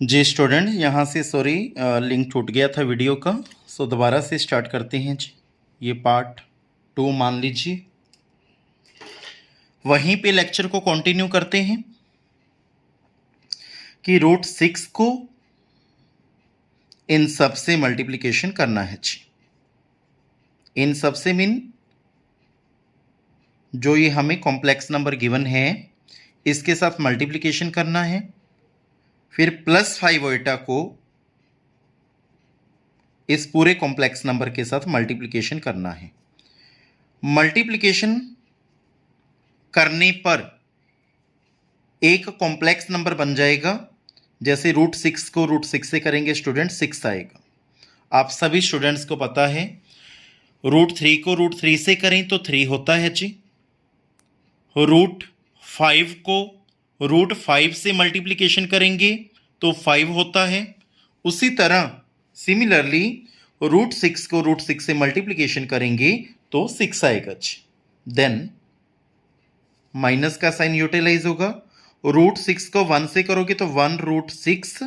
जी student, यहाँ से sorry link टूट गया था वीडियो का। सो दोबारा से स्टार्ट करते हैं जी। ये पार्ट 2 मान लीजिए, वहीं पे लेक्चर को कंटिन्यू करते हैं कि √6 को इन सब से मल्टीप्लिकेशन करना है जी। इन सब से मीन जो ये हमें कॉम्प्लेक्स नंबर गिवन है इसके साथ मल्टीप्लिकेशन करना है, फिर +5 ओइटा को इस पूरे कॉम्प्लेक्स नंबर के साथ मल्टीप्लिकेशन करना है। मल्टीप्लिकेशन करने पर एक कॉम्प्लेक्स नंबर बन जाएगा। जैसे √6 को √6 से करेंगे स्टूडेंट 6 आएगा। आप सभी स्टूडेंट्स को पता है √3 को √3 से करें तो 3 होता है जी। √5 को √5 से मल्टीप्लिकेशन करेंगे तो 5 होता है। उसी तरह सिमिलरली √6 को √6 से मल्टीप्लिकेशन करेंगे तो 6 आएगा जी। देन माइनस का साइन यूटिलाइज होगा। √6 को 1 से करोगे तो 1√6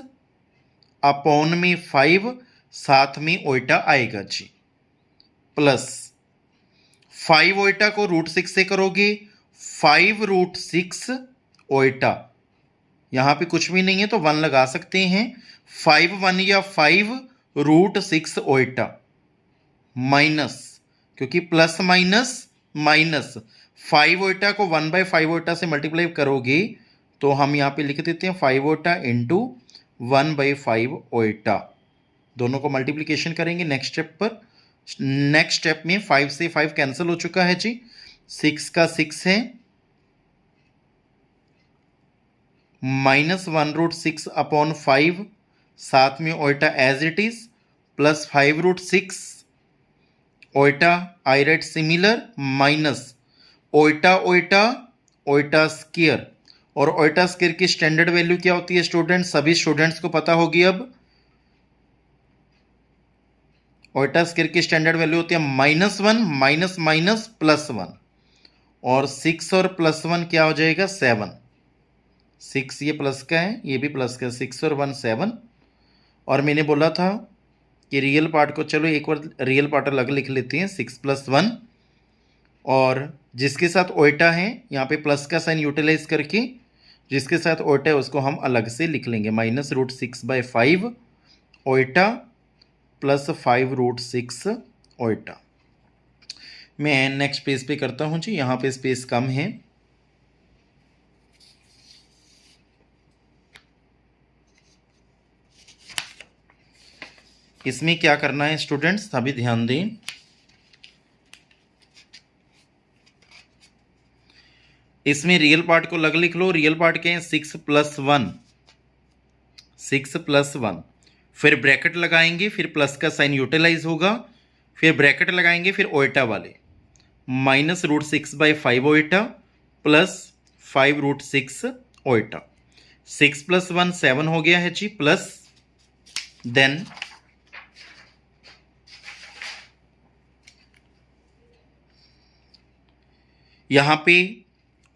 अपॉन में 5 साथ में ओइटा आएगा जी, प्लस 5 ओइटा को √6 से करोगे 5√6 ओइटा, यहां पे कुछ भी नहीं है तो 1 लगा सकते हैं। 5 1 या 5√6 ओइटा माइनस, क्योंकि प्लस माइनस माइनस 5 ओइटा को 1/5 ओइटा से मल्टीप्लाई करोगे तो हम यहाँ पे लिख देते हैं 5 ओइटा इंटू 1/5 ओइटा। दोनों को मल्टीप्लिकेशन करेंगे नेक्स्ट स्टेप पर। नेक्स्ट स्टेप में 5 से 5 कैंसिल हो चुका है जी। 6 का 6 है, -1√6 अपॉन 5 साथ में iota as it is, plus 5√6 iota I right similar, minus iota iota iota square. और ओइटा स्क्वायर की स्टैंडर्ड वैल्यू क्या होती है स्टूडेंट? सभी स्टूडेंट्स को पता होगी। अब ओइटा स्क्वायर की स्टैंडर्ड वैल्यू होती है -1 माइनस माइनस +1, और 6 और +1 क्या हो जाएगा? 7। 6 ये प्लस का है, ये भी प्लस का है, 6 और 1 7। और मैंने बोला था कि रियल पार्ट को, चलो एक बार रियल पार्ट अलग लिख लेते हैं, 6 + 1, और जिसके साथ ओइटा है यहाँ पे प्लस का साइन यूटिलाइज करके जिसके साथ ओइटा है उसको हम अलग से लिख लेंगे, -√6/5 ओइटा प्लस 5√6 ओइटा। मैं नेक्स्ट पेज पे करता हूँ जी, यहाँ पे स्पेस कम है। इसमें क्या करना है स्टूडेंट्स, अभी ध्यान दें। इसमें रियल पार्ट को अलग लिख लो। रियल पार्ट क्या है? 6 + 1, 6 + 1, फिर ब्रैकेट लगाएंगे, फिर प्लस का साइन यूटिलाइज होगा, फिर ब्रैकेट लगाएंगे, फिर ओइटा वाले, -√6/5 ओइटा प्लस 5√6 ओइटा। 6 + 1 7 हो गया है जी, प्लस देन यहाँ पे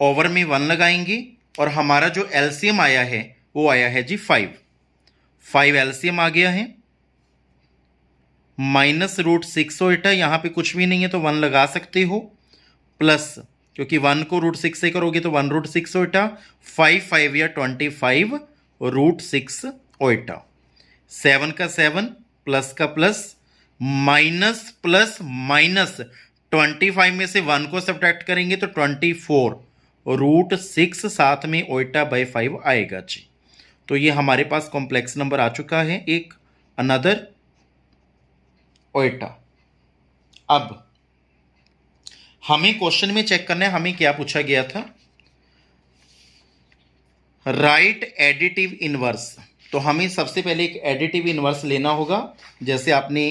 ओवर में 1 लगाएंगे और हमारा जो एलसीएम आया है वो आया है जी 5 एलसीएम आ गया है। -√6 ओइटा, यहाँ पे कुछ भी नहीं है तो 1 लगा सकते हो, प्लस क्योंकि 1 को √6 से करोगे तो 1√6 ओइटा, 5 5 या 25 √6 ओइटा, 7 का 7 प्लस का प्लस, माइनस प्लस माइनस 25 में से 1 को सब्ट्रैक्ट करेंगे तो 24 √6 साथ में ओइटा बाई 5 आएगा जी। तो ये हमारे पास कॉम्प्लेक्स नंबर आ चुका है एक, अनदर ओइटा। अब हमें क्वेश्चन में चेक करना है हमें क्या पूछा गया था, राइट एडिटिव इनवर्स। तो हमें सबसे पहले एक एडिटिव इनवर्स लेना होगा। जैसे आपने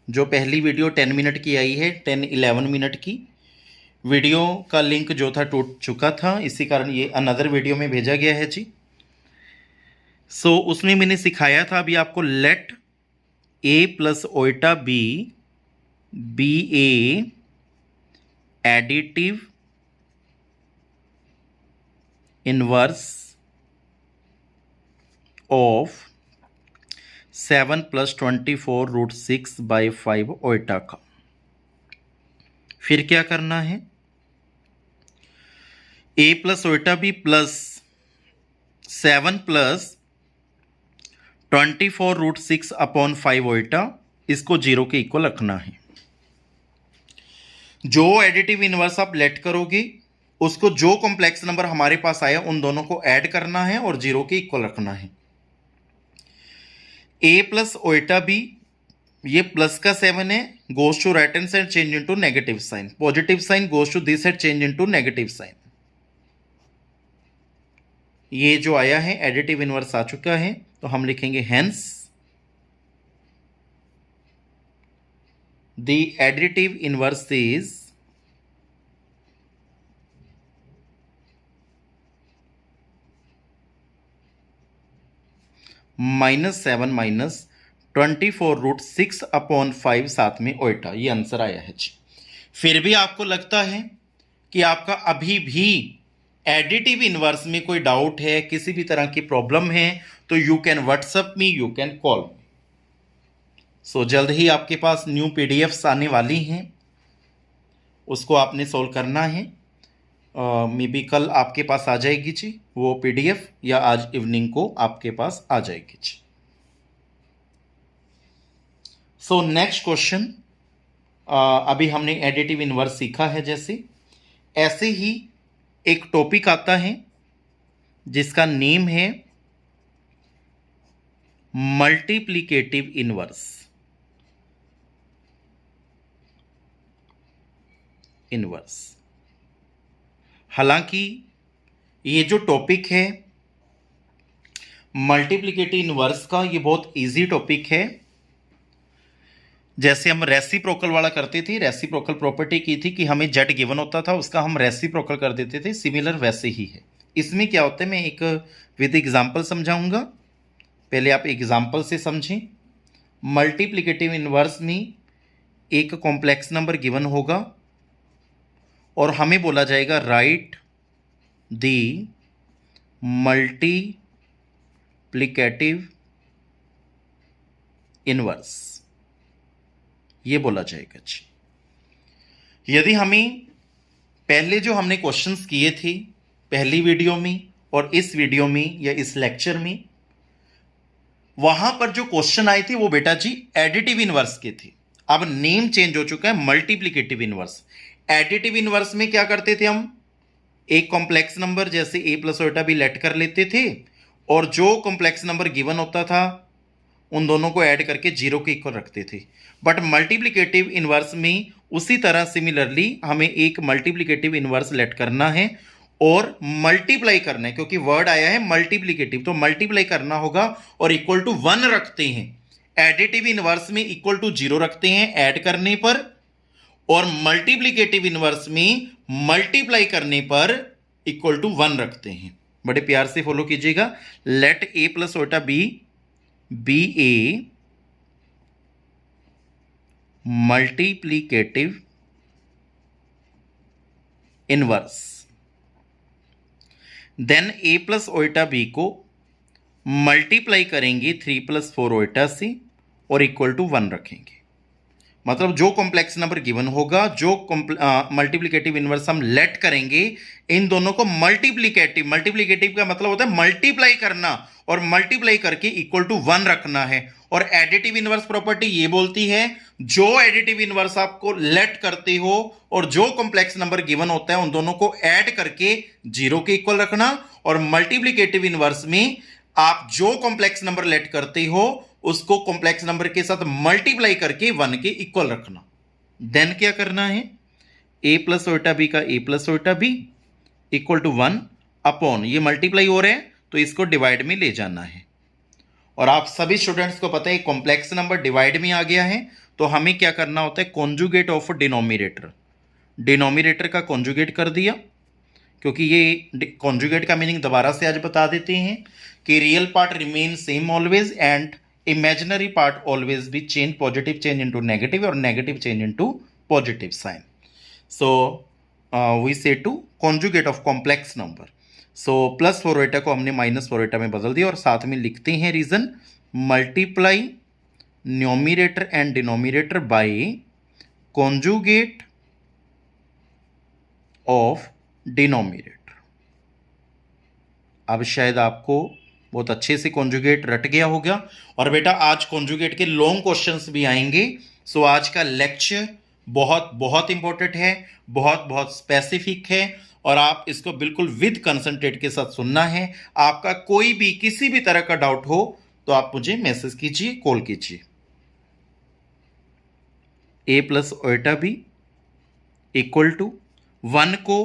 जो पहली वीडियो 10 मिनट की आई है, 10-11 मिनट की वीडियो का लिंक जो था टूट चुका था, इसी कारण ये अनदर वीडियो में भेजा गया है जी। सो उसमें मैंने सिखाया था अभी आपको, let a + iota b a additive inverse of 7 + 24√6/5 iota का। फिर क्या करना है, a plus iota b plus 7 + 24√6/5 iota, इसको 0 के इक्वल रखना है। जो एडिटिव इनवर्स आप लेट करोगे उसको जो कॉम्प्लेक्स नंबर हमारे पास आया उन दोनों को ऐड करना है और 0 के इक्वल रखना है। a प्लस ओइटा बी, ये प्लस का 7 है, goes to right hand side change into negative sign, positive sign goes to this side change into negative sign. ये जो आया है एडिटिव इनवर्स आ चुका है, तो हम लिखेंगे hence the additive inverse is -7 - 24√6/5 साथ में ओइटा। ये आंसर आया है जी। फिर भी आपको लगता है कि आपका अभी भी एडिटिव इनवर्स में कोई डाउट है, किसी भी तरह की प्रॉब्लम है, तो you can WhatsApp me, you can call me. So जल्द ही आपके पास न्यू पीडीएफ्स आने वाली हैं, उसको आपने सोल्व करना है। मे बी कल आपके पास आ जाएगी जी वो पीडीएफ, या आज इवनिंग को आपके पास आ जाएगी जी। सो नेक्स्ट क्वेश्चन, अभी हमने एडिटिव इनवर्स सीखा है, जैसे ऐसे ही एक टॉपिक आता है जिसका नेम है मल्टीप्लिकेटिव इनवर्स। हालांकि ये जो टॉपिक है मल्टीप्लिकेटिव इनवर्स का, ये बहुत इजी टॉपिक है। जैसे हम रेसिप्रोकल वाला करते थे, रेसिप्रोकल प्रॉपर्टी की थी कि हमें जेड गिवन होता था, उसका हम रेसिप्रोकल कर देते थे, सिमिलर वैसे ही है। इसमें क्या होता है, मैं एक विद एग्जांपल समझाऊंगा, पहले आप एग्जांपल से समझें। मल्टीप्लिकेटिव इनवर्स में एक कॉम्प्लेक्स नंबर गिवन होगा और हमें बोला जाएगा राइट द मल्टीप्लिकेटिव इनवर्स, ये बोला जाएगा जी। यदि हमें पहले जो हमने क्वेश्चंस किए थे पहली वीडियो में और इस वीडियो में या इस लेक्चर में, वहां पर जो क्वेश्चन आए थे वो बेटा जी एडिटिव इनवर्स के थे। अब नेम चेंज हो चुका है, मल्टीप्लिकेटिव इनवर्स। एडिटिव इनवर्स में क्या करते थे हम, एक कॉम्प्लेक्स नंबर जैसे a plus iota b let कर लेते थे और जो कॉम्प्लेक्स नंबर गिवन होता था उन दोनों को ऐड करके 0 के इक्वल रखते थे। बट मल्टीप्लिकेटिव इनवर्स में उसी तरह सिमिलरली हमें एक मल्टीप्लिकेटिव इनवर्स लेट करना है और मल्टीप्लाई करना है, क्योंकि वर्ड आया है मल्टीप्लिकेटिव, तो मल्टीप्लाई करना होगा और इक्वल टू 1 रखते हैं। एडिटिव इनवर्स में इक्वल टू 0 रखते हैं ऐड करने पर, और मल्टीप्लिकेटिव इनवर्स में मल्टीप्लाई करने पर इक्वल टू 1 रखते हैं। बड़े प्यार से फॉलो कीजिएगा। Let a plus iota b be a multiplicative inverse, then a plus iota b को मल्टीप्लाई करेंगे 3 + 4 ओइटा से और इक्वल टू 1 रखेंगे। मतलब जो कॉम्प्लेक्स नंबर गिवन होगा, जो मल्टीप्लिकेटिव इनवर्स हम लेट करेंगे, इन दोनों को मल्टीप्लिकेटिव का मतलब होता है मल्टीप्लाई करना, और मल्टीप्लाई करके इक्वल टू 1 रखना है। और एडिटिव इनवर्स प्रॉपर्टी ये बोलती है जो एडिटिव इनवर्स आपको लेट करते हो और जो कॉम्प्लेक्स नंबर गिवन होता है उन दोनों को ऐड करके 0 के इक्वल रखना, और मल्टीप्लिकेटिव इनवर्स में आप जो कॉम्प्लेक्स नंबर लेट करते हो उसको कॉम्प्लेक्स नंबर के साथ मल्टीप्लाई करके 1 के इक्वल रखना। देन क्या करना है, a प्लस ओइटा बी का a plus iota b equal to 1 upon, ये मल्टीप्लाई हो रहे हैं तो इसको डिवाइड में ले जाना है। और आप सभी स्टूडेंट्स को पता है कॉम्प्लेक्स नंबर डिवाइड में आ गया है, तो हमें क्या करना होता है, कॉन्जुगेट ऑफ डिनोमिनेटर। डिनोमिनेटर का कॉन्जुगेट कर दिया, क्योंकि ये कॉन्जुगेट का मीनिंग दोबारा से आज बता देते हैं कि real part remain same always and imaginary part always be change, positive change into negative और negative change into positive sign. So we say to conjugate of complex number. So plus 4 iota को हमने minus 4 ओटा में बदल दिया और साथ में लिखते हैं reason, multiply numerator and denominator by conjugate of denominator. अब शायद आपको बहुत अच्छे से कॉन्जुगेट रट गया होगा। और बेटा आज कॉन्जुगेट के लॉन्ग क्वेश्चंस भी आएंगे। सो आज का लेक्चर बहुत बहुत इंपॉर्टेंट है, बहुत बहुत स्पेसिफिक है और आप इसको बिल्कुल विद कंसंट्रेट के साथ सुनना है। आपका कोई भी किसी भी तरह का डाउट हो तो आप मुझे मैसेज कीजिए, कॉल कीजिए। a plus iota B equal to 1 को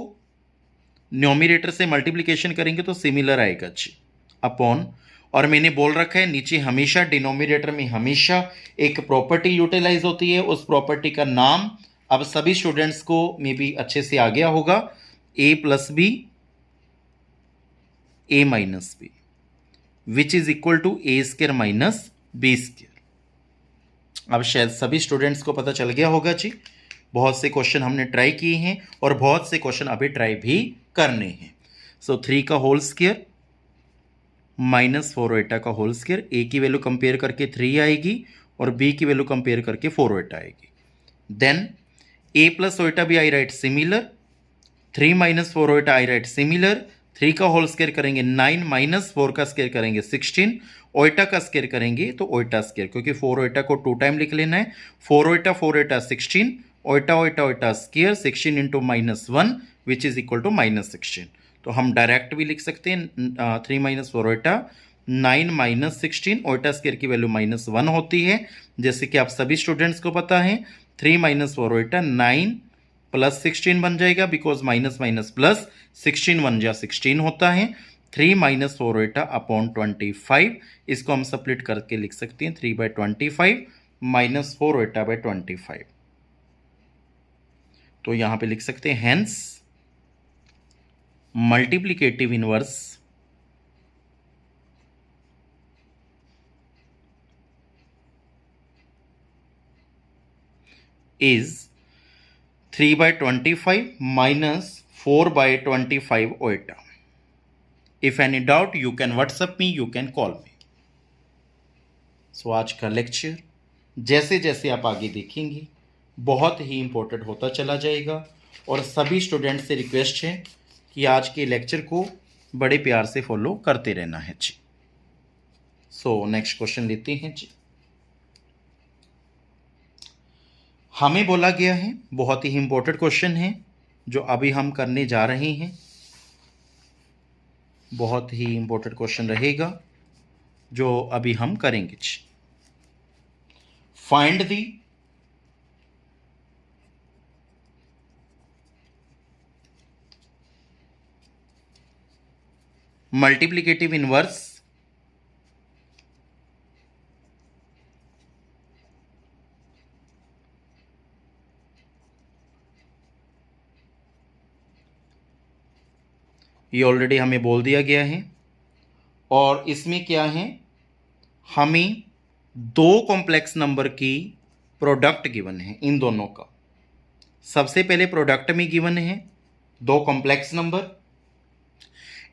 न्यूमरेटर से मल्टीप्लिकेशन करेंगे तो सिमिलर आएगा जी, अपॉन, और मैंने बोल रखा है नीचे हमेशा डिनोमिनेटर में हमेशा एक प्रॉपर्टी यूटिलाइज होती है, उस प्रॉपर्टी का नाम अब सभी स्टूडेंट्स को मे बी अच्छे से आ गया होगा, a plus b a minus b which is equal to a square minus b square. अब शायद सभी स्टूडेंट्स को पता चल गया होगा जी। बहुत से क्वेश्चन हमने ट्राई किए हैं और बहुत से क्वेश्चन अभी ट्राई भी करने हैं। सो 3 का होल स्क्वायर माइनस 4 ओटा का होल स्क्वायर, ए की वैल्यू कंपेयर करके 3 आएगी और बी की वैल्यू कंपेयर करके 4 ओटा आएगी। देन ए प्लस ओटा भी आई राइट सिमिलर, 3 माइनस 4 ओटा आई राइट सिमिलर, 3 का होल स्क्वायर करेंगे 9 माइनस 4 का स्क्वायर करेंगे 16, ओटा का स्क्वायर करेंगे तो ओटा स्क्वायर, क्योंकि 4 ओटा को 2 टाइम लिख लेना है। 4 ओटा 16, iota iota iota square 16 into minus 1 which is equal to minus 16। तो हम डायरेक्ट भी लिख सकते हैं 3 माइनस 4 ओटा 9 माइनस 16, ओटा स्क्वायर की वैल्यू माइनस 1 होती है, जैसे कि आप सभी स्टूडेंट्स को पता है। 3 माइनस 4 ओटा 9 प्लस 16 बन जाएगा, बिकॉज माइनस माइनस प्लस 16 1 जा 16 होता है। 3 माइनस 4 ओटा अपॉन 25, इसको हम स्प्लिट करके लिख सकते हैं 3 बाई 25 माइनस 4 ओटा बाई 25। तो यहां पे लिख सकते हैं hence multiplicative inverse is 3 by 25 minus 4 by 25 oita. If any doubt, you can WhatsApp me, you can call me. So आज का लेक्चर जैसे जैसे आप आगे देखेंगे बहुत ही इंपॉर्टेंट होता चला जाएगा और सभी स्टूडेंट से रिक्वेस्ट है कि आज के लेक्चर को बड़े प्यार से फॉलो करते रहना है जी। सो नेक्स्ट क्वेश्चन लेते हैं जी। हमें बोला गया है, बहुत ही इंपॉर्टेंट क्वेश्चन है जो अभी हम करने जा रहे हैं, बहुत ही इंपॉर्टेंट क्वेश्चन रहेगा जो अभी हम करेंगे। फाइंड दी मल्टीप्लिकेटिव इनवर्स ये ऑलरेडी हमें बोल दिया गया है और इसमें क्या है, हमें दो कॉम्प्लेक्स नंबर की प्रोडक्ट गिवन है इन दोनों का। सबसे पहले प्रोडक्ट में गिवन है दो कॉम्प्लेक्स नंबर,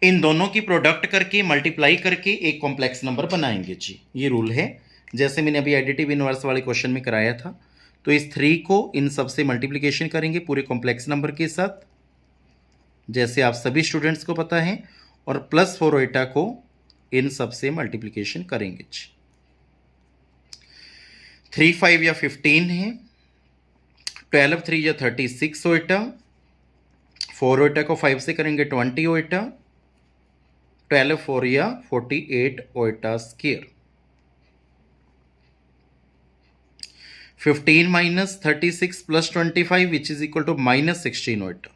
इन दोनों की प्रोडक्ट करके मल्टीप्लाई करके एक कॉम्प्लेक्स नंबर बनाएंगे जी। ये रूल है, जैसे मैंने अभी एडिटिव इनवर्स वाले क्वेश्चन में कराया था। तो इस 3 को इन सबसे मल्टीप्लिकेशन करेंगे पूरे कॉम्प्लेक्स नंबर के साथ, जैसे आप सभी स्टूडेंट्स को पता है, और प्लस 4 ओटा को इन सबसे मल्टीप्लिकेशन करेंगे। 3 5 या 15 है, 12 3 या 36 ओटा, 4 ओटा को 5 से करेंगे 20 ओटा, 12 4 या 48 iota square. 15 minus 36 plus 25 which is equal to minus 16 iota.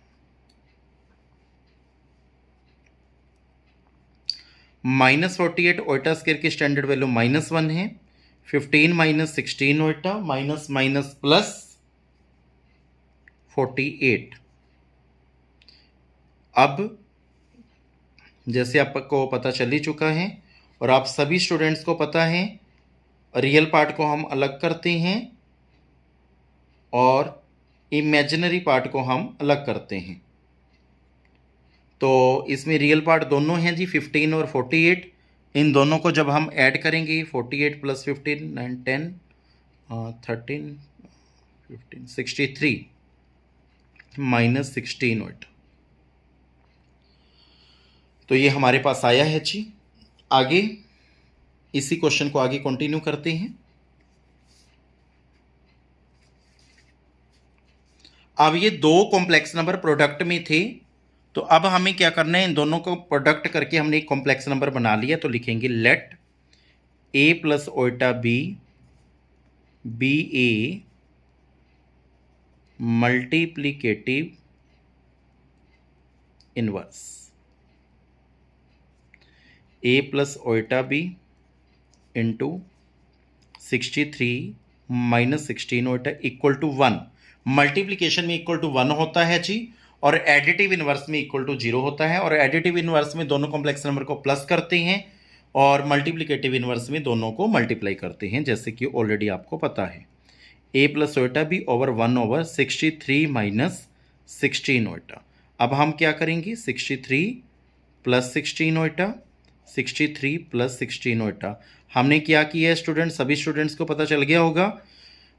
Minus 48 iota square की स्टैंडर्ड वैल्यू -1 है। 15 minus 16 iota minus minus plus 48। अब जैसे आपको पता चल ही चुका है और आप सभी स्टूडेंट्स को पता है, रियल पार्ट को हम अलग करते हैं और इमेजिनरी पार्ट को हम अलग करते हैं। तो इसमें रियल पार्ट दोनों हैं जी, 15 और 48। इन दोनों को जब हम ऐड करेंगे 48 प्लस 15 9 10 13 15 63 माइनस 16 वोट। तो ये हमारे पास आया है जी। आगे इसी क्वेश्चन को आगे कंटिन्यू करते हैं। अब ये दो कॉम्प्लेक्स नंबर प्रोडक्ट में थे, तो अब हमें क्या करना है, इन दोनों को प्रोडक्ट करके हमने एक कॉम्प्लेक्स नंबर बना लिया। तो लिखेंगे late A plus iota B be a multiplicative inverse. A plus iota b into 63 minus 16 ओटा इक्वल टू 1। मल्टीप्लीकेशन में इक्वल टू 1 होता है जी, और एडिटिव इनवर्स में इक्वल टू 0 होता है। और एडिटिव इनवर्स में दोनों कॉम्प्लेक्स नंबर को प्लस करते हैं और मल्टीप्लिकेटिव इनवर्स में दोनों को मल्टीप्लाई करते हैं, जैसे कि ऑलरेडी आपको पता है। A plus iota B over 1 over 63 minus 16 ओटा। अब हम क्या करेंगे, 63 प्लस 16 ओटा, 63 प्लस 16 ओटा। हमने क्या किया है स्टूडेंट, सभी स्टूडेंट्स को पता चल गया होगा,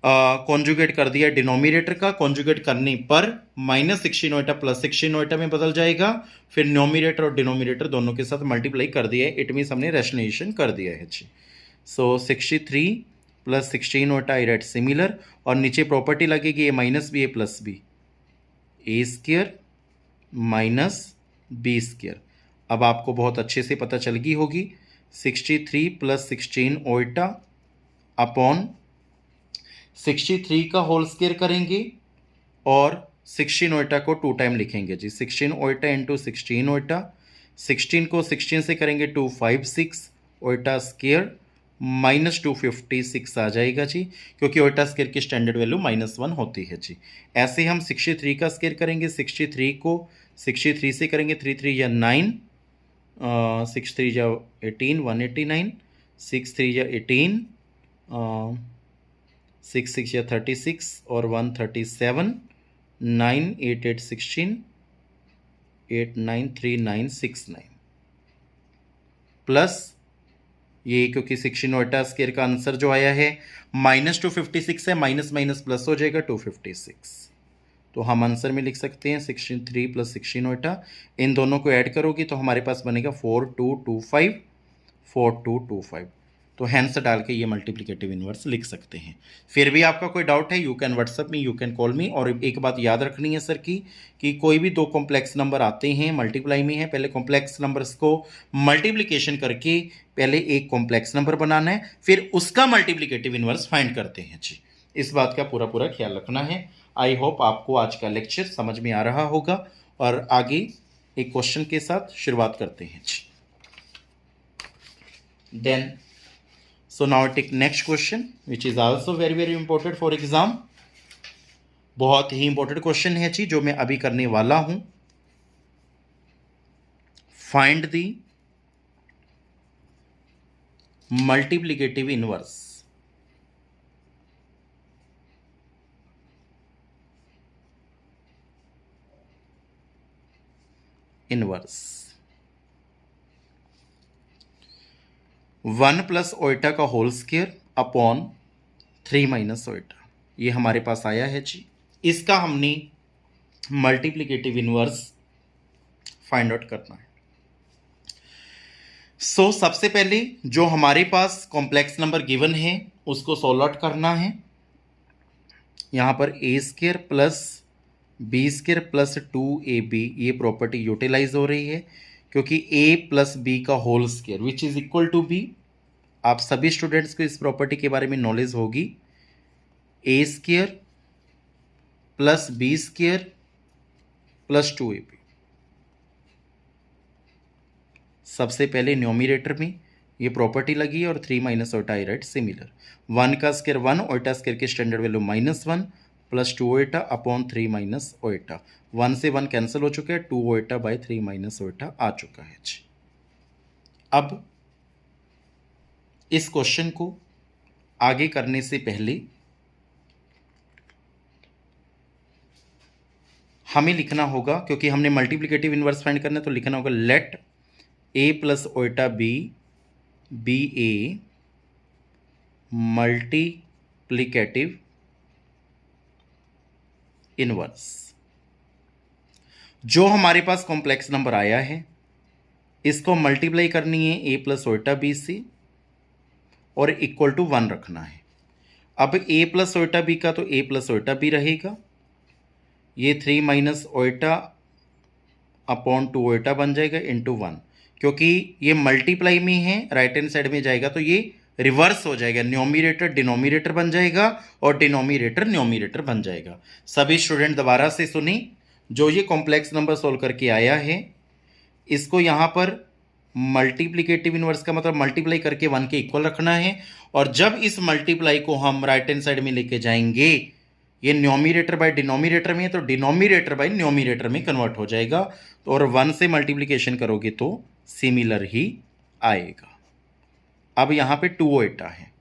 कॉन्जुगेट कर दिया डिनोमिनेटर का। कॉन्जुगेट करने पर माइनस 16 ओटा प्लस 16 ओटा में बदल जाएगा। फिर न्यूमिनेटर और डिनोमिनेटर दोनों के साथ मल्टीप्लाई कर दिया है। इट मीन्स हमने रैशनलाइजेशन कर दिया है जी। सो 63 प्लस 16 ओटा आई राइट सिमिलर, और नीचे प्रॉपर्टी लगेगी ए माइनस बी ए प्लस बी, ए स्क्वायर माइनस बी स्क्वायर। अब आपको बहुत अच्छे से पता चल गई होगी, 63 प्लस 16 ओटा अपॉन 63 का होल स्क्वायर करेंगे और 16 ओटा को 2 टाइम लिखेंगे जी। 16 ओटा इंटू 16 ओटा, 16 को 16 से करेंगे 256 ओटा स्क्वायर माइनस 256 आ जाएगा जी, क्योंकि ओटा स्क्वायर की स्टैंडर्ड वैल्यू -1 होती है जी। ऐसे हम 63 का स्क्वायर करेंगे, 63 को 63 से करेंगे 3 3 या 9, 6 3 या 18 189, 6 3 या 18, 6 6 या 36 और 137, 9 8 8 16, 8 9 3 9 6 9 प्लस ये, क्योंकि 16 ओटा स्क्वायर का आंसर जो आया है माइनस 256 है, माइनस माइनस प्लस हो जाएगा 256। तो हम आंसर में लिख सकते हैं 63 प्लस 16 ओटा। इन दोनों को ऐड करोगे तो हमारे पास बनेगा 4225, 4225। तो हैंस डाल के ये मल्टीप्लिकेटिव इनवर्स लिख सकते हैं। फिर भी आपका कोई डाउट है, you can WhatsApp me, you can call me. और एक बात याद रखनी है सर की, कि कोई भी दो कॉम्प्लेक्स नंबर आते हैं मल्टीप्लाई में है, पहले कॉम्प्लेक्स नंबर्स को मल्टीप्लिकेशन करके पहले एक कॉम्प्लेक्स नंबर बनाना है, फिर उसका मल्टीप्लिकेटिव इनवर्स फाइंड करते हैं जी। इस बात का पूरा पूरा ख्याल रखना है। आई होप आपको आज का लेक्चर समझ में आ रहा होगा, और आगे एक क्वेश्चन के साथ शुरुआत करते हैं जी। Then so now I take next question which is also very important for exam। बहुत ही इंपॉर्टेंट क्वेश्चन है जी जो मैं अभी करने वाला हूं। Find the multiplicative inverse. Inverse 1 plus ओटा का होल स्क्वायर अपॉन 3 माइनस ओटा, ये हमारे पास आया है जी। इसका हमने मल्टीप्लिकेटिव इनवर्स फाइंड आउट करना है। सो सबसे पहले जो हमारे पास कॉम्प्लेक्स नंबर गिवन है उसको सॉल्व आउट करना है। यहां पर a square plus b square plus 2ab, ये प्रॉपर्टी यूटिलाइज हो रही है क्योंकि a प्लस बी का whole square which is equal to b। आप सभी स्टूडेंट्स को इस प्रॉपर्टी के बारे में नॉलेज होगी। a square plus b square plus 2ab। सबसे पहले न्यूमिनेटर में ये प्रॉपर्टी लगी और 3 minus iota i right similar. 1 का स्क्वायर 1, ओटा स्क्वायर की स्टैंडर्ड वैल्यू -1 प्लस 2 ओटा अपॉन 3 माइनस ओटा। 1 से 1 कैंसिल हो चुका है, 2 ओटा बाई 3 माइनस ओटा आ चुका है जी। अब इस क्वेश्चन को आगे करने से पहले हमें लिखना होगा, क्योंकि हमने मल्टीप्लिकेटिव इन्वर्स फाइंड करना है, तो लिखना होगा late A plus iota B be a multiplicative inverse. जो हमारे पास कॉम्प्लेक्स नंबर आया है इसको मल्टीप्लाई करनी है ए प्लस ओटा बी से और इक्वल टू 1 रखना है। अब ए प्लस ओटा बी का तो ए प्लस ओटा बी रहेगा, ये 3 माइनस ओटा अपॉन 2 ओटा बन जाएगा इंटू 1। क्योंकि ये मल्टीप्लाई में है, राइट हैंड साइड में जाएगा तो ये रिवर्स हो जाएगा, न्यूमरेटर डिनोमिनेटर बन जाएगा और डिनोमिनेटर न्यूमरेटर बन जाएगा। सभी स्टूडेंट दोबारा से सुनी, जो ये कॉम्प्लेक्स नंबर सोल्व करके आया है इसको यहाँ पर मल्टीप्लिकेटिव इनवर्स का मतलब मल्टीप्लाई करके 1 के इक्वल रखना है, और जब इस मल्टीप्लाई को हम राइट हैंड साइड में लेके जाएंगे, ये न्यूमरेटर बाय डिनोमिनेटर में है तो डिनोमिनेटर बाय न्यूमरेटर में कन्वर्ट हो जाएगा, तो और 1 से मल्टीप्लिकेशन करोगे तो सिमिलर ही आएगा। अब यहाँ पे 2 ओटा है,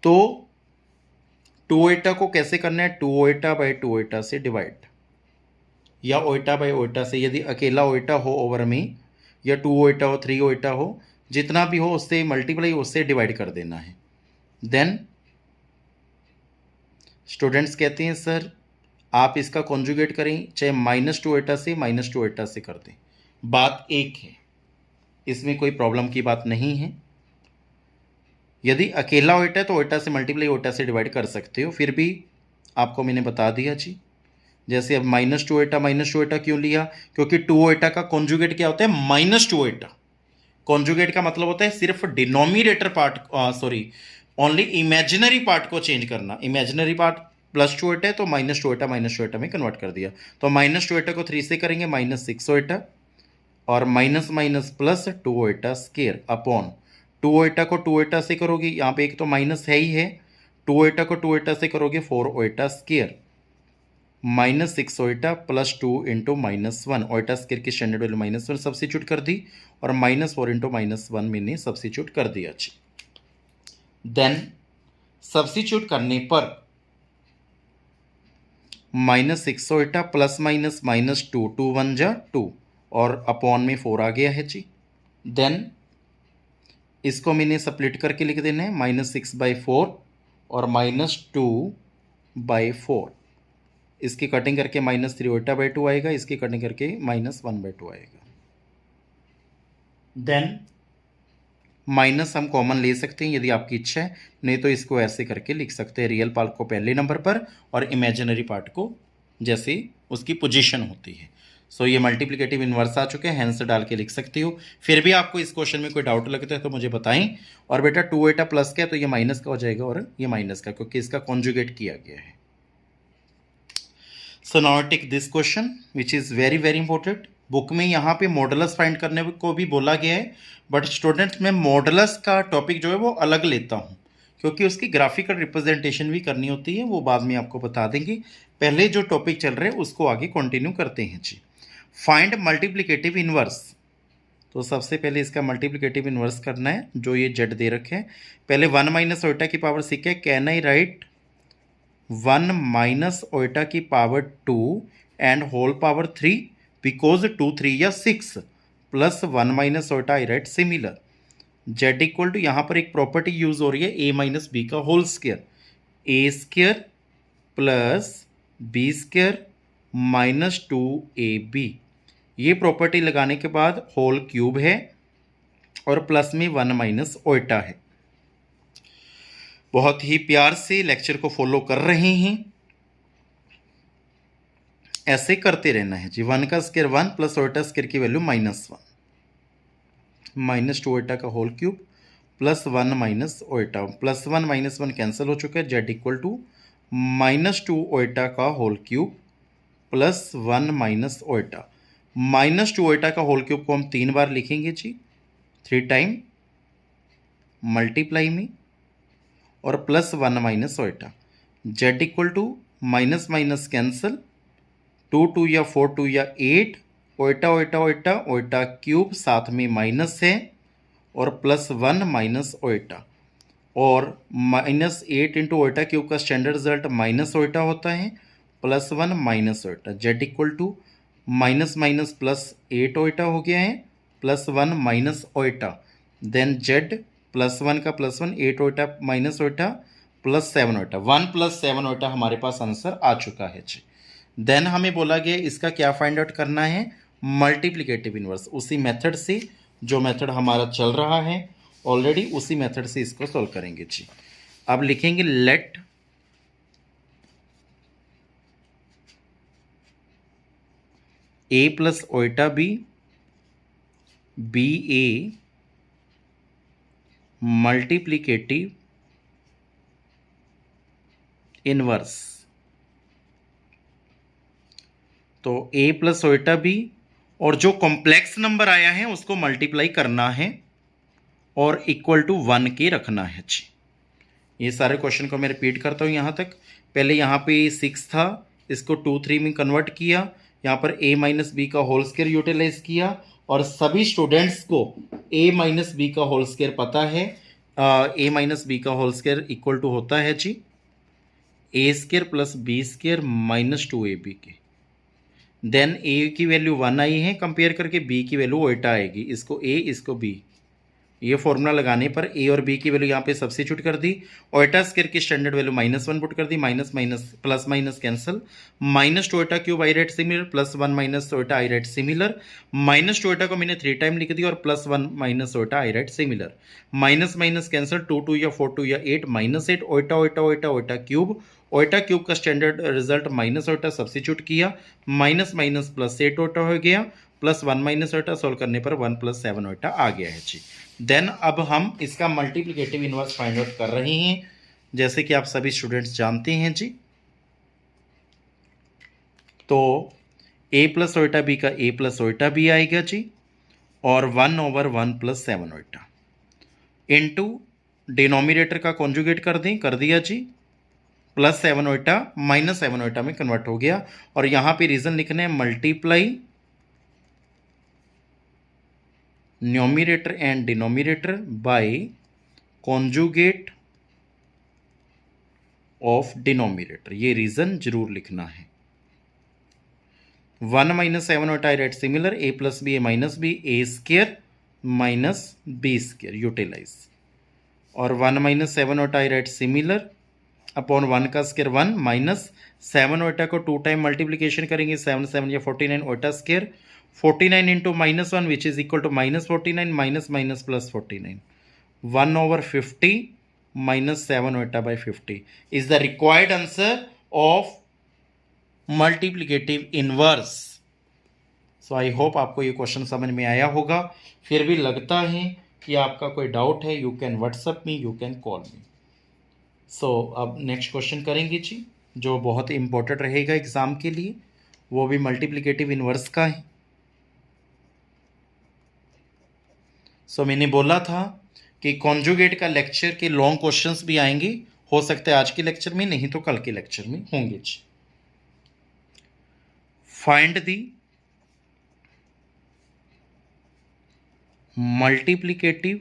तो 2 ओटा को कैसे करना है, 2 ओटा बाय 2 ओटा से डिवाइड, या ओटा बाय ओटा से, यदि अकेला ओटा हो ओवर में, या 2 ओटा हो 3 ओटा हो, जितना भी हो उससे मल्टीप्लाई उससे डिवाइड कर देना है। देन स्टूडेंट्स कहते हैं सर आप इसका कॉन्जुगेट करें, चाहे -2 ओटा से -2 ओटा से कर दें, बात एक है, इसमें कोई प्रॉब्लम की बात नहीं है। यदि अकेला ओटा है तो ओटा से मल्टीप्लाई ओटा से डिवाइड कर सकते हो, फिर भी आपको मैंने बता दिया जी। जैसे अब -2 ओटा क्यों लिया, क्योंकि 2 ओटा का कॉन्जुगेट क्या होता है, -2 ओटा। कॉन्जुगेट का मतलब होता है सिर्फ denominator part, sorry only imaginary part को चेंज करना। इमेजिनरी पार्ट +2 ओटा है तो -2 ओटा में कन्वर्ट कर दिया, तो -2 ओटा को 3 से करेंगे -6 ओटा, और माइनस माइनस प्लस 2 ओटा स्क्वायर अपॉन 2 ओटा को 2 ओटा से करोगे, यहाँ पे एक तो माइनस है ही है, 2 ओटा को 2 ओटा से करोगे 4 ओटा स्क्वायर, -6 ओटा प्लस 2 इंटू -1, ओटा स्क्वायर की स्टैंडर्ड वैल्यू -1 सब्सिट्यूट कर दी, और -4 इंटू -1 मैंने सब्सिट्यूट कर दिया जी। देन सब्सिट्यूट करने पर -6 ओटा प्लस माइनस -2, 2 1 जा 2, और अपॉन में 4 आ गया है जी। देन इसको मैंने स्प्लिट करके लिख देना है, -6/4 और -2/4, इसकी कटिंग करके -3 ओटा/2 आएगा, इसकी कटिंग करके -1/2 आएगा। देन माइनस हम कॉमन ले सकते हैं यदि आपकी इच्छा है, नहीं तो इसको ऐसे करके लिख सकते हैं, रियल पार्ट को पहले नंबर पर और इमेजिनरी पार्ट को जैसे उसकी पोजीशन होती है। सो ये मल्टीप्लिकेटिव इन्वर्स आ चुके हैं, हैंस डाल के लिख सकती हो। फिर भी आपको इस क्वेश्चन में कोई डाउट लगता है तो मुझे बताएं। और बेटा 2 ओटा प्लस का है तो ये माइनस का हो जाएगा, और ये माइनस का, क्योंकि इसका कॉन्जुगेट किया गया है। So now take this question which is very very important. Book में यहाँ पे मॉडुलस फाइंड करने को भी बोला गया है, बट स्टूडेंट्स मैं मॉडुलस का टॉपिक जो है वो अलग लेता हूँ, क्योंकि उसकी ग्राफिकल रिप्रेजेंटेशन भी करनी होती है, वो बाद में आपको बता देंगे। पहले जो टॉपिक चल रहे हैं उसको आगे कंटिन्यू करते हैं जी। फाइंड मल्टीप्लिकेटिव इनवर्स, तो सबसे पहले इसका मल्टीप्लिकेटिव इनवर्स करना है, जो ये जेड दे रखे हैं। पहले 1 माइनस ओटा की पावर 6 है, can I right 1 minus iota की power 2 and whole power 3, because 2 3 या 6 plus 1 minus iota i right similar. Z equal to, यहाँ पर एक प्रॉपर्टी यूज हो रही है ए माइनस बी का whole square, a square plus b square -2ab। ये प्रॉपर्टी लगाने के बाद होल क्यूब है और प्लस में 1 माइनस ओटा है। बहुत ही प्यार से लेक्चर को फॉलो कर रहे हैं, ऐसे करते रहना है जी। 1 का स्क्वायर 1 प्लस ओटा स्क्वायर की वैल्यू -1, -2 ओटा का होल क्यूब प्लस 1 माइनस ओटा, +1 -1 कैंसिल हो चुका है। जेड इक्वल टू -2 ओटा का होल क्यूब प्लस 1 माइनस ओटा। -2 ओटा का होल क्यूब को हम 3 बार लिखेंगे जी, 3 टाइम मल्टीप्लाई में, और plus 1 minus iota. Z equal to minus minus cancel, 2 2 या 4 2 या 8, ओटा ओटा ओटा ओटा क्यूब साथ में माइनस है, और प्लस 1 माइनस ओटा, और -8 इंटू ओटा क्यूब का स्टैंडर्ड रिजल्ट माइनस ओटा होता है, plus 1 minus iota, z equal to minus minus plus 8 iota हो गया है, plus 1 minus iota, then z plus 1 का plus 1, 8 iota minus iota plus 7 iota, 1 plus 7 iota हमारे पास आंसर आ चुका है जी। देन हमें बोला गया इसका क्या फाइंड आउट करना है, मल्टीप्लिकेटिव इनवर्स, उसी मेथड से जो मेथड हमारा चल रहा है ऑलरेडी, उसी मेथड से इसको सॉल्व करेंगे जी। अब लिखेंगे late A plus iota b a multiplicative inverse. तो a प्लस ओइटा बी और जो कॉम्प्लेक्स नंबर आया है उसको मल्टीप्लाई करना है और इक्वल टू 1 के रखना है जी। ये सारे क्वेश्चन को मैं रिपीट करता हूँ यहाँ तक। पहले यहाँ पे 6 था, इसको 2 3 में कन्वर्ट किया, यहाँ पर a माइनस बी का होल स्क्वायर यूटिलाइज किया और सभी स्टूडेंट्स को a माइनस बी का होल स्क्वायर पता है। a माइनस बी का होल स्क्वायर इक्वल टू होता है जी a square plus b square minus 2ab के। देन a की वैल्यू 1 आई है, कंपेयर करके b की वैल्यू ओइटा आएगी, इसको a इसको b, ये फॉर्मूला लगाने पर a और b की वैल्यू यहाँ पे सब्स्टिट्यूट कर दी, ओइटा स्क्वायर की स्टैंडर्ड वैल्यू -1 पुट कर दी, minus minus plus minus cancel, minus two iota cube i right similar, plus 1 minus iota I right similar, minus two iota को मैंने 3 टाइम लिख दिया और प्लस 1 माइनस ओइटा आई right similar, minus minus cancel, 2 2 या 4 2 या 8 minus 8 iota iota iota iota cube, iota cube का standard result minus Oita substitute किया, minus minus plus 8 iota हो गया, प्लस 1 माइनस ओइटा सोल्व करने पर 1 प्लस 7 ओइटा आ गया है जी। देन अब हम इसका मल्टीप्लिकेटिव इनवर्स फाइंड आउट कर रहे हैं, जैसे कि आप सभी स्टूडेंट्स जानते हैं जी। तो a प्लस ओइटा बी का a प्लस ओइटा बी आएगा जी, और 1/1 प्लस 7 ओइटा इंटू डिनोमिनेटर का कॉन्जुगेट कर दें, कर दिया जी, प्लस 7 ओइटा माइनस 7 ओइटा में कन्वर्ट हो गया, और यहां पे रीजन लिखना है multiply numerator and denominator by conjugate of denominator, ये रीजन जरूर लिखना है। 1 minus 7 iota I right similar, a plus b a minus B, A square minus b square utilise, और 1 माइनस 7 ओइटा आई राइट सिमिलर अपॉन 1 का square 1 minus 7 Oita को 2 time multiplication करेंगे, 7 7 या 49 iota square, 49 into -1 which is equal to -49 minus minus plus 49, 1/50 minus 7 iota by 50 is the required answer of multiplicative inverse. So I hope आपको ये question समझ में आया होगा। फिर भी लगता है कि आपका कोई डाउट है, you can WhatsApp me, you can call me. So अब नेक्स्ट क्वेश्चन करेंगे जी, जो बहुत इंपॉर्टेंट रहेगा एग्जाम के लिए, वो भी मल्टीप्लिकेटिव इनवर्स का है। सो मैंने बोला था कि कॉन्जुगेट का लेक्चर के लॉन्ग क्वेश्चंस भी आएंगे, हो सकता है आज के लेक्चर में, नहीं तो कल के लेक्चर में होंगे जी। Find the multiplicative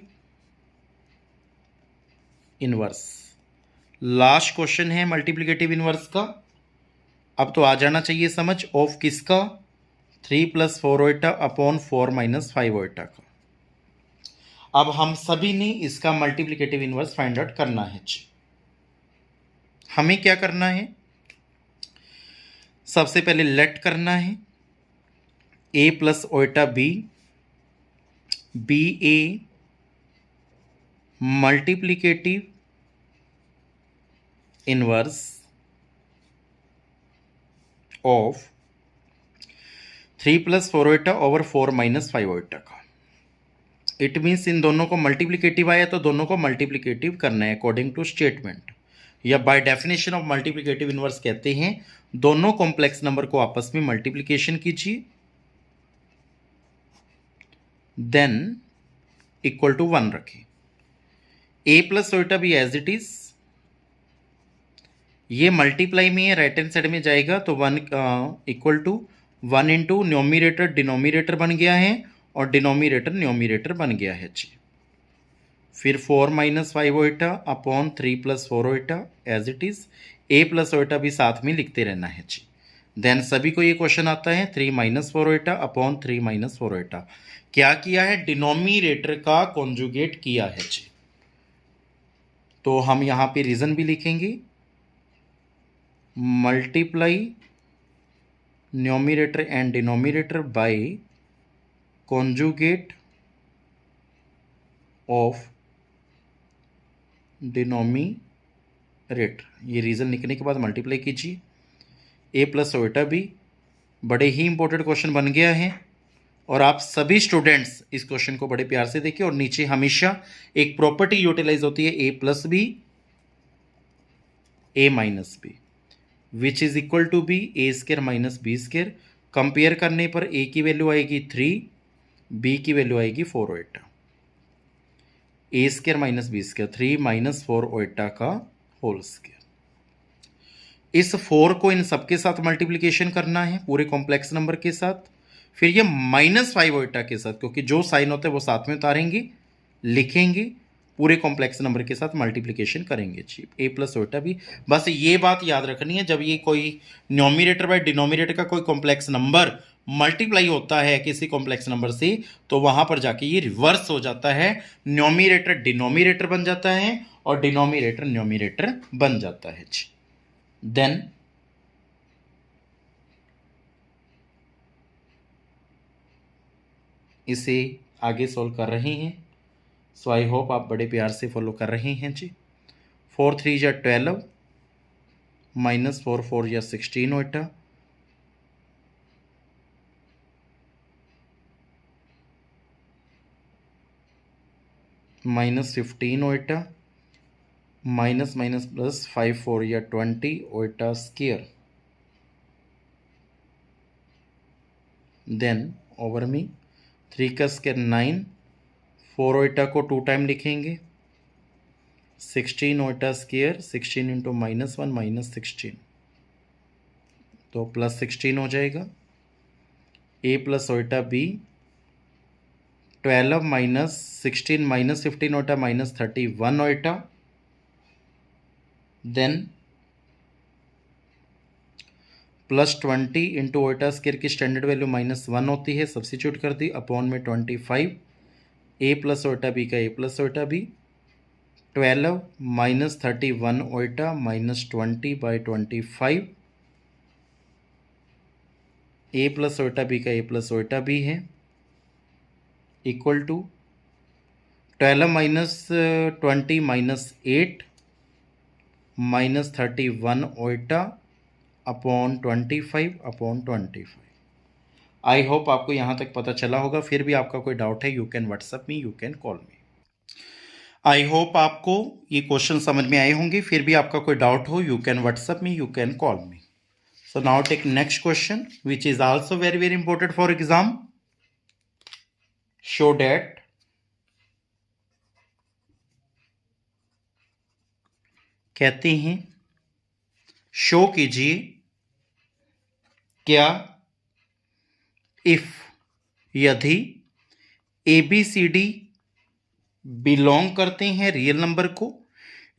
inverse, last question है मल्टीप्लिकेटिव इनवर्स का। अब तो आ जाना चाहिए समझ, ऑफ किसका, 3 plus 4 Oita upon 4 minus 5 iota का। अब हम सभी ने इसका मल्टीप्लिकेटिव इनवर्स फाइंड आउट करना है जी। हमें क्या करना है, सबसे पहले लेट करना है a plus iota b a multiplicative inverse of 3 plus 4 iota over 4 minus 5 iota का। इट मीन्स इन दोनों को मल्टीप्लिकेटिव आया तो दोनों को मल्टीप्लिकेटिव करना है अकॉर्डिंग टू स्टेटमेंट, या by definition of multiplicative inverse कहते हैं दोनों कॉम्प्लेक्स नंबर को आपस में मल्टीप्लिकेशन कीजिए, देन इक्वल टू 1 रखें। a plus iota b as it is, ये मल्टीप्लाई में है, राइट हैंड साइड में जाएगा तो 1 equal to 1 into numerator denominator बन गया है और डिनोमिनेटर न्यूमरेटर बन गया है जी। फिर 4 minus 5 iota upon 3 plus 4 iota as it is, a plus iota भी साथ में लिखते रहना है जी। देन सभी को ये क्वेश्चन आता है 3 माइनस 4 अपॉन 3 माइनस 4 क्या किया है, डिनोमिनेटर का कॉन्जुगेट किया है जी। तो हम यहां पे रीजन भी लिखेंगे, multiply numerator and denominator by conjugate of denominator. ये रीजन लिखने के बाद मल्टीप्लाई कीजिए, ए प्लस ओटा बी। बड़े ही इंपॉर्टेंट क्वेश्चन बन गया है और आप सभी स्टूडेंट्स इस क्वेश्चन को बड़े प्यार से देखिए। और नीचे हमेशा एक प्रॉपर्टी यूटिलाइज होती है, a plus b a minus b which is equal to b a square minus b square. Compare करने पर ए की वैल्यू आएगी 3, बी की वैल्यू आएगी 4 iota. A square minus b square 3 minus 4 iota का होल स्केयर। इस 4 को इन सबके साथ मल्टीप्लिकेशन करना है पूरे कॉम्प्लेक्स नंबर के साथ, फिर ये -5 ओटा के साथ, क्योंकि जो साइन होता है वो साथ में उतारेंगे, लिखेंगे, पूरे कॉम्प्लेक्स नंबर के साथ मल्टीप्लिकेशन करेंगे जी। ए प्लस ओटा भी, बस ये बात याद रखनी है, जब ये कोई न्यूमरेटर बाय डिनोमिनेटर का कोई कॉम्प्लेक्स नंबर मल्टीप्लाई होता है किसी कॉम्प्लेक्स नंबर से, तो वहां पर जाके ये रिवर्स हो जाता है, न्यूमरेटर डिनोमिनेटर बन जाता है और डिनोमिनेटर न्यूमरेटर बन जाता है जी। देन इसे आगे सॉल्व कर रहे हैं। सो आई होप आप बड़े प्यार से फॉलो कर रहे हैं जी। 4 3 या 12 माइनस 4 4 या 16 ओटा, माइनस 15 ओटा, माइनस माइनस प्लस 5 4 या 20 ओटा स्क्वायर। देन ओवर में 3 का स्क्वायर 9, 4 ओटा को 2 टाइम लिखेंगे, 16 ओटा स्क्वायर 16 इंटू -1 -16 तो +16 हो जाएगा। ए plus iota B 12 minus 16 minus 15 ओटा -31 ओटा। देन +20 इंटू ओटा स्क्वायर की स्टैंडर्ड वैल्यू -1 होती है, सब्सिट्यूट कर दी, अपॉन में 25। ए प्लस ओटा बी का ए प्लस ओटा बी 12 माइनस 31 ओटा -20/25। ए प्लस ओटा बी का ए प्लस ओटा बी है इक्वल टू 12 माइनस 20 -8 -31 ओटा अपॉन 25/25। आई होप आपको यहाँ तक पता चला होगा। फिर भी आपका कोई डाउट है, you can WhatsApp me, you can call me. I hope आपको ये क्वेश्चन समझ में आए होंगे। फिर भी आपका कोई डाउट हो, you can WhatsApp me, you can call me. So now take next question which is also very very important for exam. Show that कहते हैं, शो कीजिए क्या इफ यदि ABCD बिलोंग करते हैं रियल नंबर को,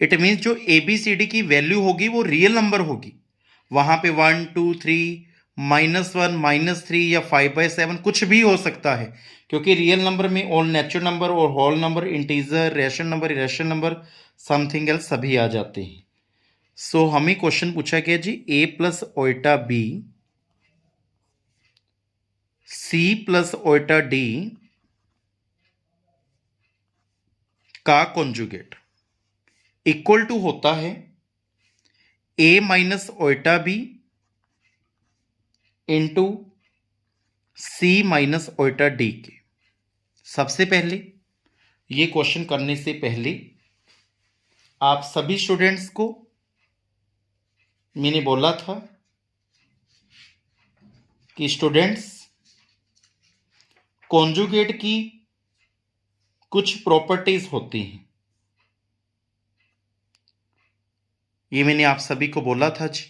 इट मीन्स जो ABCD की वैल्यू होगी वो रियल नंबर होगी। वहां पे 1 2 3 -1 -3 या 5/7 कुछ भी हो सकता है, क्योंकि रियल नंबर में ऑल नेचुरल नंबर और whole number, integer, rational number, irrational number, something else सभी आ जाते हैं। सो हमें क्वेश्चन पूछा गया जी, A plus iota b C plus iota d का कॉन्जुगेट इक्वल टू होता है A minus iota b into C minus iota d के। सबसे पहले ये क्वेश्चन करने से पहले आप सभी स्टूडेंट्स को मैंने बोला था कि स्टूडेंट्स कॉन्जुगेट की कुछ प्रॉपर्टीज होती हैं, ये मैंने आप सभी को बोला था जी।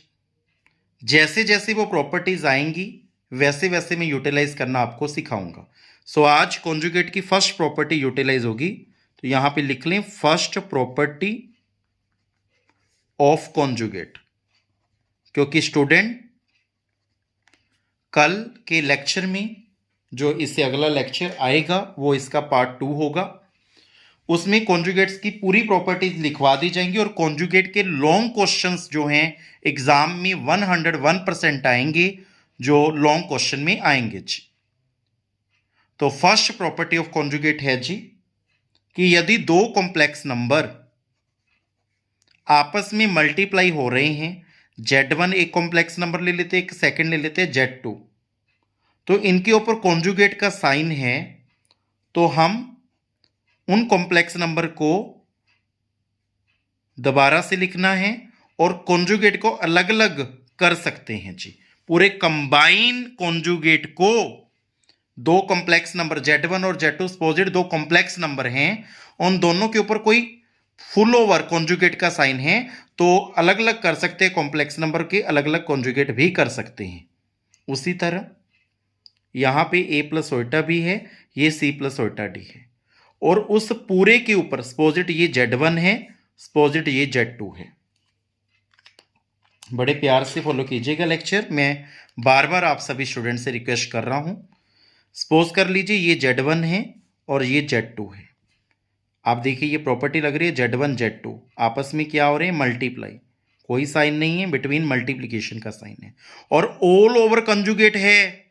जैसे जैसे वो प्रॉपर्टीज आएंगी वैसे वैसे मैं यूटिलाइज करना आपको सिखाऊंगा। सो आज कॉन्जुगेट की फर्स्ट प्रॉपर्टी यूटिलाइज होगी, तो यहां पे लिख लें फर्स्ट प्रॉपर्टी ऑफ कॉन्जुगेट, क्योंकि स्टूडेंट कल के लेक्चर में जो इससे अगला लेक्चर आएगा वो इसका पार्ट 2 होगा। उसमें कॉन्जुगेट्स की पूरी प्रॉपर्टीज लिखवा दी जाएंगी और कॉन्जुगेट के लॉन्ग क्वेश्चंस जो हैं एग्जाम में 101% आएंगे, जो लॉन्ग क्वेश्चन में आएंगे जी। तो फर्स्ट प्रॉपर्टी ऑफ कॉन्जुगेट है जी कि यदि दो कॉम्प्लेक्स नंबर आपस में मल्टीप्लाई हो रहे हैं, Z1 एक कॉम्प्लेक्स नंबर ले लेते हैं, एक सेकंड ले लेते हैं Z2, तो इनके ऊपर कॉन्जुगेट का साइन है, तो हम उन कॉम्प्लेक्स नंबर को दोबारा से लिखना है और कॉन्जुगेट को अलग अलग कर सकते हैं जी। पूरे कंबाइन कॉन्जुगेट को दो कॉम्प्लेक्स नंबर Z1 और Z2 सपोजिट दो कॉम्प्लेक्स नंबर हैं, उन दोनों के ऊपर कोई फुल ओवर कॉन्जुगेट का साइन है तो अलग अलग कर सकते हैं, कॉम्प्लेक्स नंबर के अलग अलग कॉन्जुगेट भी कर सकते हैं। उसी तरह यहां पे a प्लस ओटा भी है, ये c प्लस ओटा डी है, और उस पूरे के ऊपर सपोजिट ये Z1 है, सपोजिट ये Z2 है। बड़े प्यार से फॉलो कीजिएगा लेक्चर, मैं बार बार आप सभी स्टूडेंट से रिक्वेस्ट कर रहा हूं। सपोज कर लीजिए ये Z1 है और ये Z2 है। आप देखिए ये प्रॉपर्टी लग रही है Z1 Z2 आपस में क्या हो रहे हैं, मल्टीप्लाई, कोई साइन नहीं है, बिटवीन मल्टीप्लिकेशन का साइन है, और ऑल ओवर कंजुगेट है,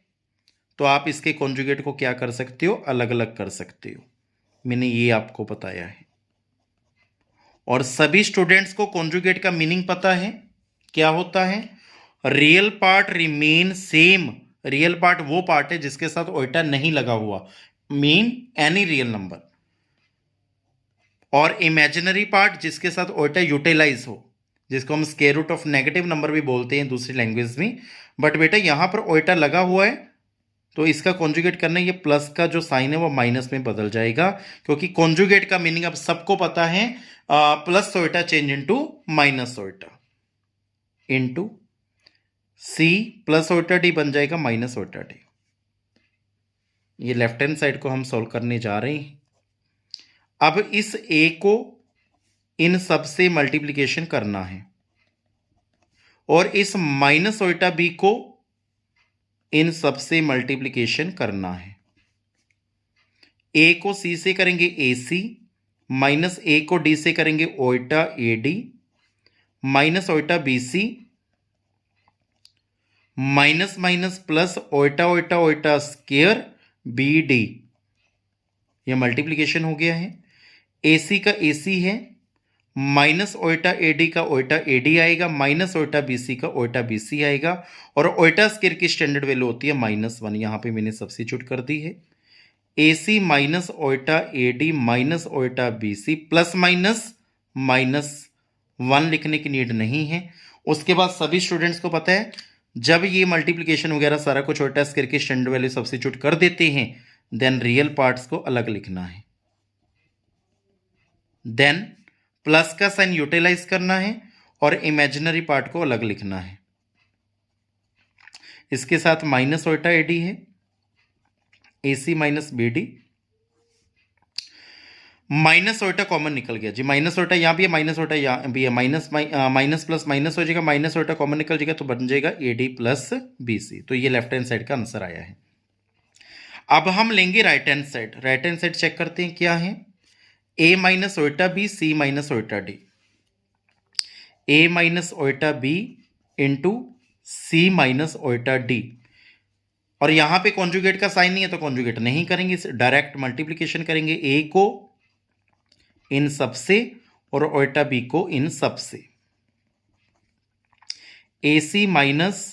तो आप इसके कॉन्जुगेट को क्या कर सकते हो, अलग अलग कर सकते हो। मैंने ये आपको बताया है। और सभी स्टूडेंट्स को कॉन्जुगेट का मीनिंग पता है क्या होता है। Real part remain same. Real part वो पार्ट है जिसके साथ ओइटा नहीं लगा हुआ, मीन एनी रियल नंबर, और इमेजिनरी पार्ट जिसके साथ ओइटा यूटिलाइज हो, जिसको हम square root of negative number भी बोलते हैं दूसरी लैंग्वेज में। बट बेटा यहां पर ओइटा लगा हुआ है तो इसका कॉन्जुगेट करना, ये प्लस का जो साइन है वो माइनस में बदल जाएगा, क्योंकि कॉन्जुगेट का मीनिंग अब सबको पता है, plus iota change into minus iota, into c plus iota d बन जाएगा माइनस ओइटा डी। ये लेफ्ट हैंड साइड को हम सॉल्व करने जा रहे हैं। अब इस ए को इन सब से मल्टीप्लिकेशन करना है और इस माइनस ओइटा बी को इन सब से मल्टीप्लिकेशन करना है। ए को सी से करेंगे ए सी, माइनस ए को डी से करेंगे iota a d, minus iota b c, minus minus plus iota iota iota square b d. यह मल्टीप्लिकेशन हो गया है। ए सी का ए सी है, माइनस ओइटा ए डी का ओइटा ए डी आएगा, माइनस ओइटा बी सी का iota b c आएगा, और ओइटा स्क्वायर की स्टैंडर्ड वैल्यू होती है -1। यहां पे मैंने सब्स्टिट्यूट कर दी है। A c minus iota a d minus iota b c plus minus -1 लिखने की नीड नहीं है। उसके बाद सभी स्टूडेंट्स को पता है जब ये मल्टीप्लिकेशन वगैरह सारा कुछ ओइटा स्क्वायर की स्टैंडर्ड वैल्यू सब्स्टिट्यूट कर देते हैं, देन रियल पार्ट्स को अलग लिखना है, देन प्लस का साइन यूटिलाइज करना है और इमेजिनरी पार्ट को अलग लिखना है। इसके साथ माइनस ओइटा एडी है, a c minus b d, minus iota common निकल गया जी, माइनस ओइटा यहां भी है, माइनस ओइटा यहां भी है, माइनस प्लस माइनस हो जाएगा, माइनस ओइटा कॉमन निकल जाएगा तो बन जाएगा a d plus b c. तो ये लेफ्ट हैंड साइड का आंसर आया है। अब हम लेंगे right hand side. Right hand side check करते हैं क्या है, a minus iota b c minus iota d, a minus iota b into c minus iota d, और यहां पे कॉन्जुगेट का साइन नहीं है तो कॉन्जुगेट नहीं करेंगे, डायरेक्ट मल्टीप्लिकेशन करेंगे, ए को इन सब से और ओइटा बी को इन सब से। A c minus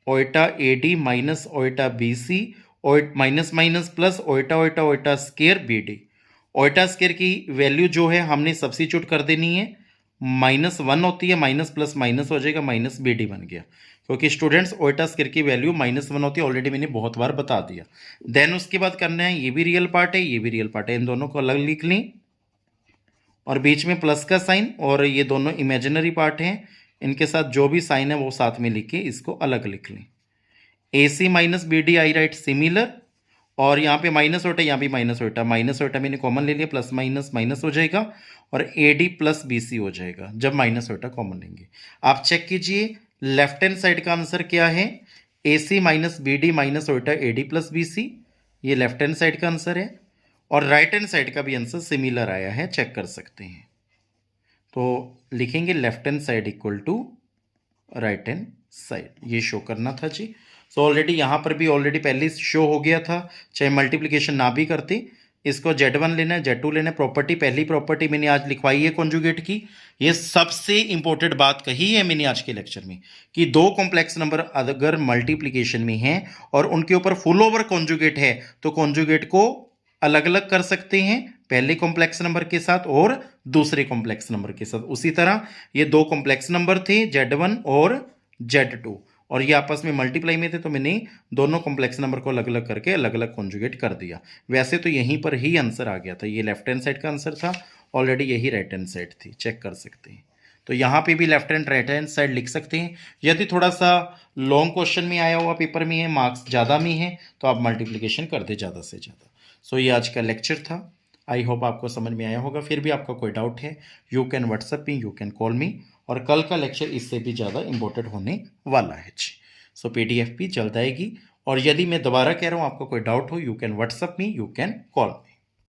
iota a d minus iota b c, minus minus plus iota iota iota square b d. Iota square की वैल्यू जो है हमने सब्स्टिट्यूट कर देनी है, -1 होती है, माइनस प्लस माइनस हो जाएगा, माइनस बी डी बन गया, क्योंकि स्टूडेंट्स ओइटा स्क्वायर की वैल्यू -1 होती है, ऑलरेडी मैंने बहुत बार बता दिया। देन उसके बाद करना है, ये भी रियल पार्ट है, ये भी रियल पार्ट है, इन दोनों को अलग लिख लें और बीच में प्लस का साइन, और ये दोनों इमेजिनरी पार्ट हैं, इनके साथ जो भी साइन है वो साथ में लिख के इसको अलग लिख लें। A c minus b d i right similar, और यहाँ पे माइनस ओटा, यहाँ भी माइनस ओटा, माइनस ओटा मैंने कॉमन ले लिया, प्लस माइनस माइनस हो जाएगा और a d plus b c हो जाएगा जब माइनस ओटा कॉमन लेंगे। आप चेक कीजिए लेफ्ट हैंड साइड का आंसर क्या है, AC माइनस BD माइनस उल्टा AD प्लस BC, ये लेफ्ट हैंड साइड का आंसर है। और राइट हैंड साइड का भी आंसर सिमिलर आया है, चेक कर सकते हैं। तो लिखेंगे left hand side equal to right hand side, ये शो करना था जी। सो ऑलरेडी यहाँ पर भी ऑलरेडी पहले शो हो गया था, चाहे मल्टीप्लिकेशन ना भी करते। इसको Z1 लेना है, Z2 लेना है। प्रॉपर्टी, पहली प्रॉपर्टी मैंने आज लिखवाई है कॉन्जुगेट की। ये सबसे इंपॉर्टेंट बात कही है मैंने आज के लेक्चर में कि दो कॉम्प्लेक्स नंबर अगर मल्टीप्लिकेशन में हैं और उनके ऊपर फुल ओवर कॉन्जुगेट है तो कॉन्जुगेट को अलग अलग कर सकते हैं, पहले कॉम्प्लेक्स नंबर के साथ और दूसरे कॉम्प्लेक्स नंबर के साथ। उसी तरह ये दो कॉम्प्लेक्स नंबर थे Z1 और Z2 और ये आपस में मल्टीप्लाई में थे, तो मैंने दोनों कॉम्प्लेक्स नंबर को अलग अलग करके अलग अलग कॉन्जुगेट कर दिया। वैसे तो यहीं पर ही आंसर आ गया था, ये लेफ्ट हैंड साइड का आंसर था, ऑलरेडी यही राइट हैंड साइड थी, चेक कर सकते हैं। तो यहाँ पे भी left hand right hand side लिख सकते हैं। यदि थोड़ा सा लॉन्ग क्वेश्चन में आया हुआ पेपर में है, मार्क्स ज़्यादा में है, तो आप मल्टीप्लिकेशन कर दे ज़्यादा से ज़्यादा। सो ये आज का लेक्चर था, आई होप आपको समझ में आया होगा। फिर भी आपका कोई डाउट है, you can WhatsApp me, you can call me. और कल का लेक्चर इससे भी ज़्यादा इंपॉर्टेंट होने वाला है जी। सो PDF भी जल्द आएगी। और यदि मैं दोबारा कह रहा हूँ आपको कोई डाउट हो, you can WhatsApp me, you can call me.